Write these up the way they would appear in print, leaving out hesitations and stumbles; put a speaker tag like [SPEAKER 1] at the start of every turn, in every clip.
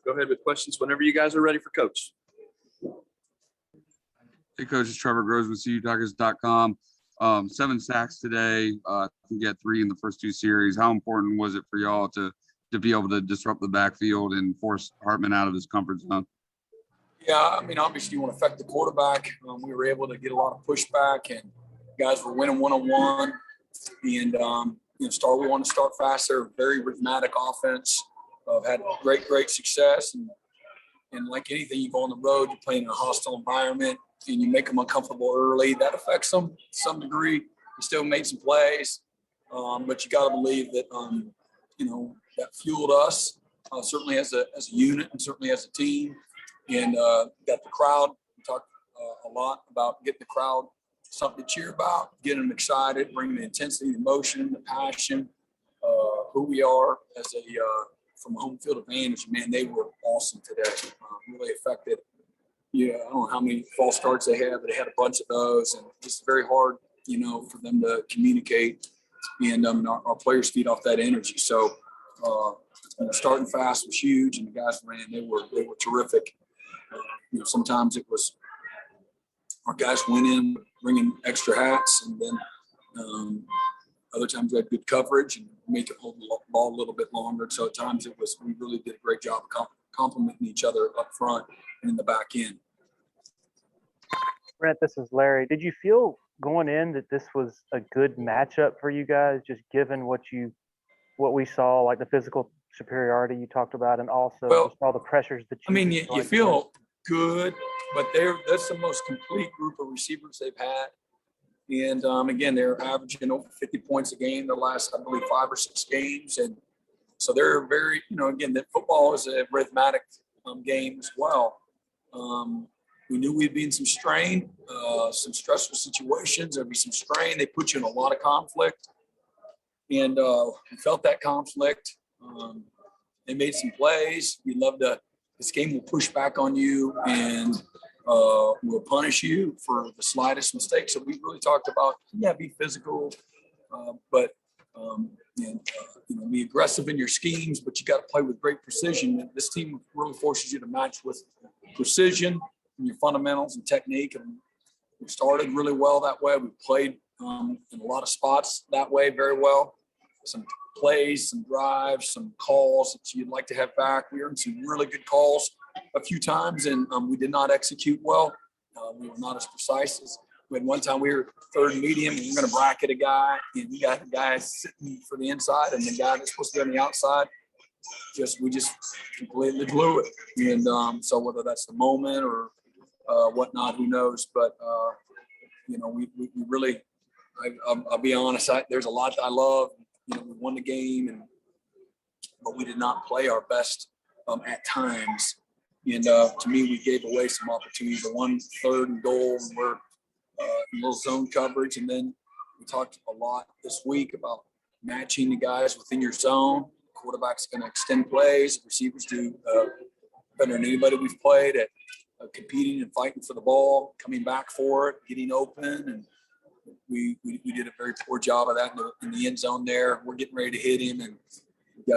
[SPEAKER 1] Go ahead with questions whenever you guys are ready for Coach.
[SPEAKER 2] Hey, Coach, it's Trevor Groves with CUTigers.com. 7 sacks today. I think you had 3 in the first 2 series. How important was it for y'all to be able to disrupt the backfield and force Hartman out of his comfort zone?
[SPEAKER 3] Yeah, I mean, obviously you want to affect the quarterback. We were able to get a lot of pushback, and guys were winning one-on-one. And, we want to start faster, very rhythmic offense. Had great success. And like anything, you go on the road, you're playing in a hostile environment, and you make them uncomfortable early. That affects them to some degree. We still made some plays, but you got to believe that, that fueled us, certainly as a unit and certainly as a team. And got the crowd. We talked a lot about getting the crowd something to cheer about, getting them excited, bringing the intensity, the emotion, the passion, who we are as from a home field advantage. Man, they were awesome today. Really affected. Yeah, I don't know how many false starts they had, but they had a bunch of those, and it's very hard, for them to communicate. And our players feed off that energy. So starting fast was huge, and the guys ran. They were terrific. Sometimes it was our guys went in bringing extra hats, and then other times we had good coverage and make it hold the ball a little bit longer. So at times we really did a great job of complimenting each other up front and in the back end.
[SPEAKER 4] Brent, this is Larry. Did you feel going in that this was a good matchup for you guys, just given what we saw, like the physical superiority you talked about, and also just all the pressures that
[SPEAKER 3] you feel good, but that's the most complete group of receivers they've had. And again, they're averaging over 50 points a game the last, I believe, 5 or 6 games. And so they're very, again, that football is a rhythmic game as well. We knew we'd be in some strain, some stressful situations. There'd be some strain. They put you in a lot of conflict. And we felt that conflict. They made some plays. This game will push back on you and will punish you for the slightest mistake. So we really talked about, be physical, but be aggressive in your schemes, but you got to play with great precision. This team really forces you to match with precision in your fundamentals and technique. And we started really well that way. We played in a lot of spots that way very well. Some plays, some drives, some calls that you'd like to have back. We earned some really good calls a few times, and we did not execute well. We were not as precise as we had one time. We were third and medium, and we were going to bracket a guy, and we got the guy sitting for the inside, and the guy that's supposed to be on the outside, we just completely blew it. And so whether that's the moment or whatnot, who knows? But we really, I'll be honest, there's a lot that I love. We won the game, but we did not play our best at times. And to me, we gave away some opportunities. The 1 3rd and goal, and we're in little zone coverage. And then we talked a lot this week about matching the guys within your zone. Quarterback's going to extend plays. Receivers do better than anybody we've played at competing and fighting for the ball, coming back for it, getting open. And we did a very poor job of that in the end zone there. We're getting ready to hit him, and we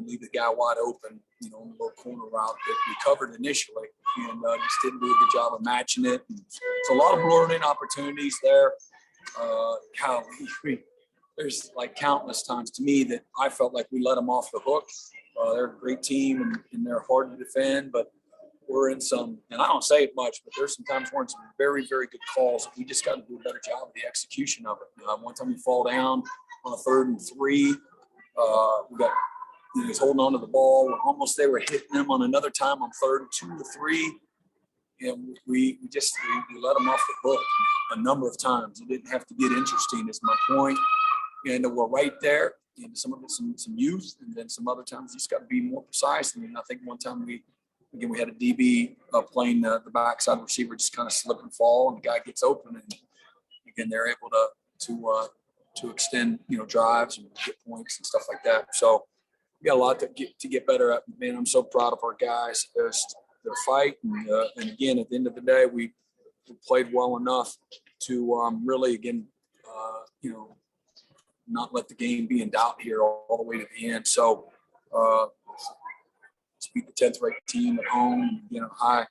[SPEAKER 3] leave the guy wide open, on the little corner route that we covered initially, and just didn't do a good job of matching it. And it's a lot of learning opportunities there. There's like countless times to me that I felt like we let them off the hook. They're a great team, and they're hard to defend, but we're in some, and I don't say it much, but there's some times we're in some very, very good calls. We just got to do a better job of the execution of it. One time we fall down on a 3rd and 3. We got, he's holding on to the ball. We're almost there. We're hitting him on another time on 3rd and 2 or 3. And we let him off the hook a number of times. It didn't have to get interesting, is my point. And we're right there. And some of it, some youth, and then some other times you just got to be more precise. And I think one time we had a DB playing the backside receiver, just kind of slip and fall, and the guy gets open, and again they're able to extend drives and get points and stuff like that. So we got a lot to get better at. Man, I'm so proud of our guys. Their fight, and again at the end of the day, we played well enough to really again not let the game be in doubt here all the way to the end. So Just beat the 10th ranked team at home, high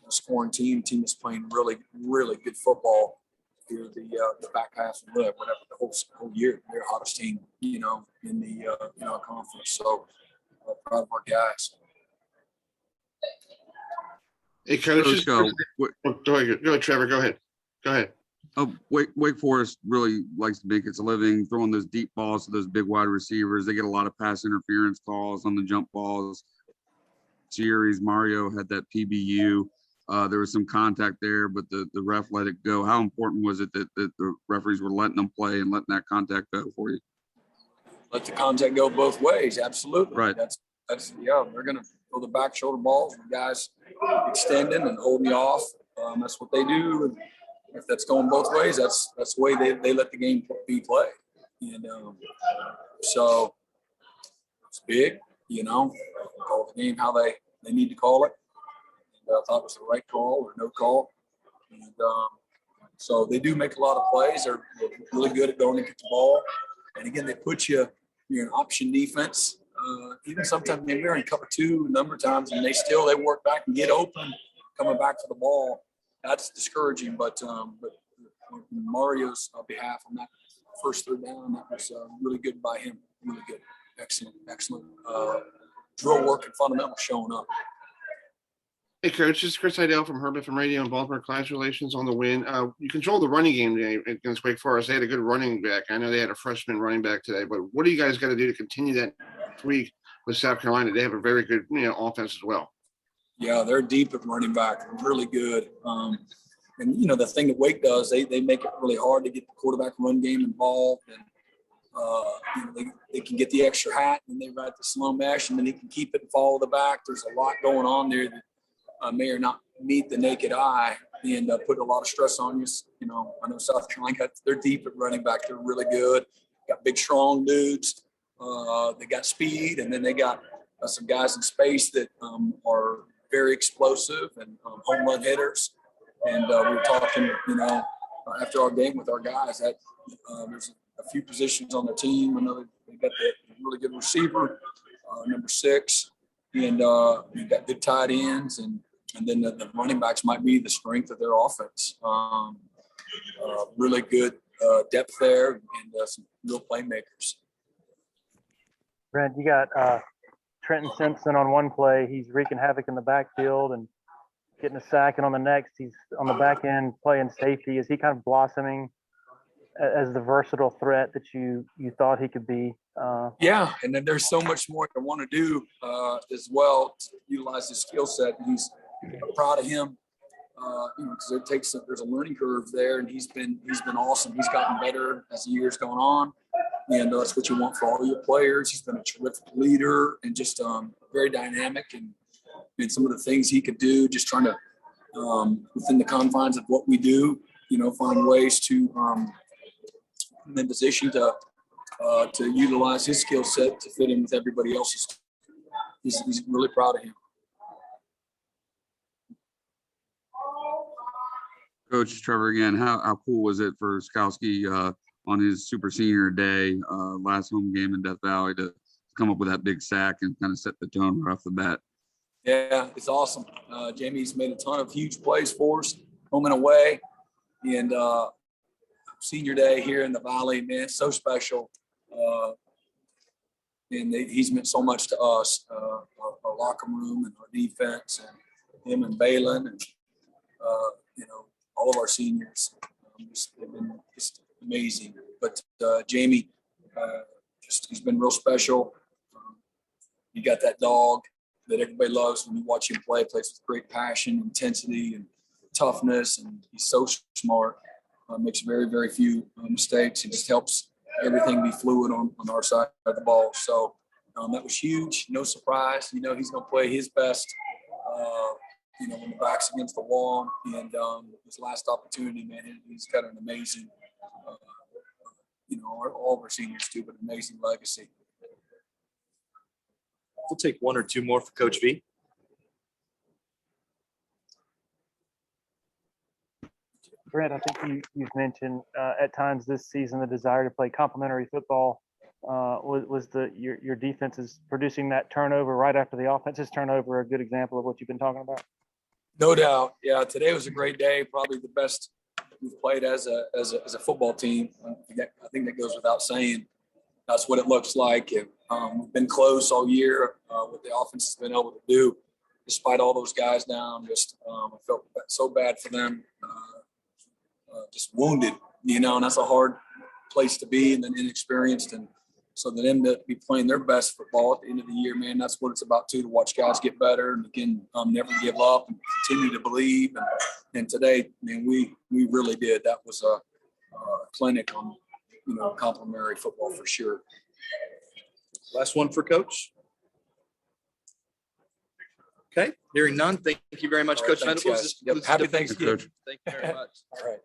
[SPEAKER 3] scoring team that's playing really, really good football here the back half of whatever the whole year. They're the hottest team, in the conference. So proud of our guys.
[SPEAKER 5] Hey, Coach.
[SPEAKER 2] Let's go.
[SPEAKER 5] Go ahead, Trevor. Go ahead.
[SPEAKER 2] Oh, Wake Forest really likes to make its living throwing those deep balls to those big wide receivers. They get a lot of pass interference calls on the jump balls. Series Mario had that PBU. There was some contact there, but the ref let it go. How important was it that the referees were letting them play and letting that contact go for you?
[SPEAKER 3] Let the contact go both ways. Absolutely.
[SPEAKER 2] Right.
[SPEAKER 3] That's they're going to throw the back shoulder balls with guys extending and holding you off. That's what they do. And if that's going both ways, that's the way they let the game be played. And so it's big, call the game how they need to call it. And I thought it was the right call or no call. And so they do make a lot of plays. They're really good at going to get the ball. And again, they put you're an option defense. Even sometimes we're in cover two a number of times, and they work back and get open, coming back for the ball. That's discouraging. But on Mario's behalf on that first third down, that was really good by him. Really good, excellent drill work and fundamentals showing up.
[SPEAKER 5] Hey, Coach, this is Chris Idell from Herbert from Radio and Baltimore Clients Relations on the win. You controlled the running game today against Wake Forest. They had a good running back. I know they had a freshman running back today, but what do you guys got to do to continue that week with South Carolina? They have a very good offense as well.
[SPEAKER 3] Yeah, they're deep at running back. They're really good. And, the thing that Wake does, they make it really hard to get the quarterback run game involved. And, they can get the extra hat and they ride the slow mesh, and then he can keep it and follow the back. There's a lot going on there that may or not meet the naked eye and put a lot of stress on you. I know South Carolina they're deep at running back. They're really good. Got big, strong dudes. They got speed, and then they got some guys in space that are very explosive and home run hitters. And we were talking, after our game with our guys that there's a few positions on the team. They got the really good receiver, number 6, and you've got good tight ends, and then the running backs might be the strength of their offense. Really good depth there, and some real playmakers.
[SPEAKER 4] Brent, you got Trenton Simpson on one play. He's wreaking havoc in the backfield and getting a sack, and on the next, he's on the back end playing safety. Is he kind of blossoming as the versatile threat that you thought he could be?
[SPEAKER 3] Yeah, and then there's so much more I want to do as well to utilize his skill set. And I'm proud of him, because there's a learning curve there, and he's been awesome. He's gotten better as the year's gone on, and that's what you want for all your players. He's been a terrific leader and just very dynamic, and some of the things he could do, just trying to within the confines of what we do, find ways to in position to utilize his skill set to fit in with everybody else's. He's really proud of him.
[SPEAKER 2] Coach Trevor, again, how cool was it for Skowski on his super senior day, last home game in Death Valley, to come up with that big sack and kind of set the tone right off the bat?
[SPEAKER 3] Yeah, it's awesome. Jamie's made a ton of huge plays for us, home and away, and senior day here in the Valley, man, so special. And he's meant so much to us, our locker room and our defense, and him and Balin, and all of our seniors. They've been just amazing. But Jamie, he's been real special. You got that dog that everybody loves when you watch him play. Plays with great passion, intensity, and toughness, and he's so smart. Makes very, very few mistakes. It just helps everything be fluid on our side of the ball. So that was huge. No surprise. He's going to play his best, when the back's against the wall. And his last opportunity, man, he's got an amazing, all of our seniors too, but amazing legacy.
[SPEAKER 1] We'll take one or two more for Coach V.
[SPEAKER 4] Brent, I think you've mentioned at times this season the desire to play complementary football Was your defense is producing that turnover right after the offense's turnover a good example of what you've been talking about?
[SPEAKER 3] No doubt. Yeah, today was a great day. Probably the best we've played as a football team. I think that goes without saying. That's what it looks like. And, we've been close all year. What the offense has been able to do, despite all those guys down. Just I felt so bad for them. Just wounded, and that's a hard place to be, and then inexperienced, and so for them to be playing their best football at the end of the year, man, that's what it's about too, to watch guys get better and again, never give up and continue to believe. And today, man, we really did. That was a clinic on, complimentary football for sure.
[SPEAKER 1] Last one for Coach. Okay, hearing none. Thank you very much,
[SPEAKER 3] All right,
[SPEAKER 1] Coach
[SPEAKER 3] thanks,
[SPEAKER 1] Venables.
[SPEAKER 3] guys.
[SPEAKER 1] This concludes the
[SPEAKER 3] Happy
[SPEAKER 1] defense.
[SPEAKER 3] Thanksgiving.
[SPEAKER 2] Coach.
[SPEAKER 1] Thank you very much.
[SPEAKER 3] All right.